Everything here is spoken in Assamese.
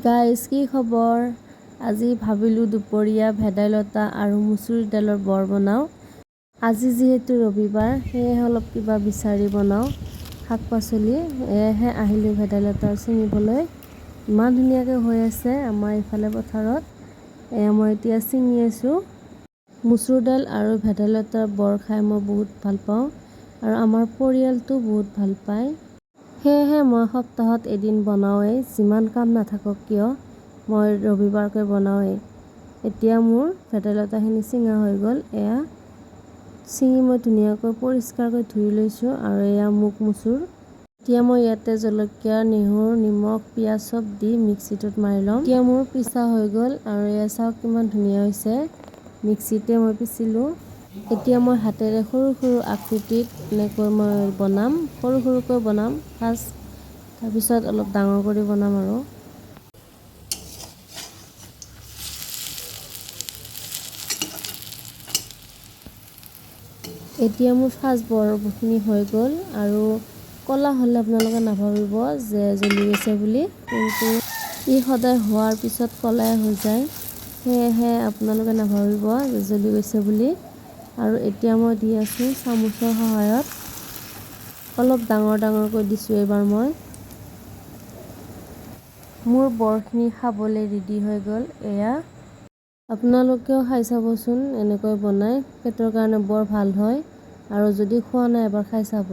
গাইজ কি খবৰ? আজি ভাবিলোঁ দুপৰীয়া ভেদাইলতা আৰু মচুৰ দাইলৰ বৰ বনাওঁ। আজি যিহেতু ৰবিবাৰ সেয়েহে অলপ কিবা বিচাৰি বনাওঁ শাক পাচলি। এয়াহে আহিলোঁ ভেদাইলতা ছিঙিবলৈ। ইমান ধুনীয়াকৈ হৈ আছে আমাৰ ইফালে পথাৰত। মই এতিয়া ছিঙি আছোঁ। মচুৰ দাইল আৰু ভেদাইলতাৰ বৰ খাই মই বহুত ভাল পাওঁ আৰু আমাৰ পৰিয়ালটো বহুত ভাল পায়। সেয়েহে মই সপ্তাহত এদিন বনাওঁৱেই, যিমান কাম নাথাকক কিয় মই ৰবিবাৰকৈ বনাওঁৱেই। এতিয়া মোৰ ভেদাইলতাখিনি ছিঙা হৈ গ'ল। এয়া ছিঙি মই ধুনীয়াকৈ পৰিষ্কাৰকৈ ধুই লৈছোঁ আৰু এয়া মচুৰ। এতিয়া মই ইয়াতে জলকীয়া, নেহৰু, নিমখ, পিঁয়াজ চব দি মিক্সিটোত মাৰি ল'ম। এতিয়া মোৰ পিছা হৈ গ'ল আৰু এয়া চাওক কিমান ধুনীয়া হৈছে। মিক্সিতে মই পিচিলোঁ। এতিয়া মই হাতেৰে সৰু সৰু আকৃতিত এনেকৈ মই বনাম। সৰু সৰুকৈ বনাম ফাৰ্ষ্ট, তাৰপিছত অলপ ডাঙৰ কৰি বনাম আৰু। এতিয়া মোৰ ফাৰ্ষ্ট বৰখিনি হৈ গ'ল আৰু ক'লা হ'লে আপোনালোকে নাভাবিব যে জ্বলি গৈছে বুলি, কিন্তু ই সদায় হোৱাৰ পিছত ক'লাই হৈ যায়। সেয়েহে আপোনালোকে নাভাবিব যে জ্বলি গৈছে বুলি। আৰু এতিয়া মই দি আছোঁ চামুচৰ সহায়ত। অলপ ডাঙৰ ডাঙৰকৈ দিছোঁ এইবাৰ মই। মোৰ বৰখিনি খাবলৈ ৰেডি হৈ গ'ল। এয়া আপোনালোকেও খাই চাবচোন, এনেকৈ বনাই পেটৰ কাৰণে বৰ ভাল হয় আৰু যদি খোৱা নাই এবাৰ খাই চাব।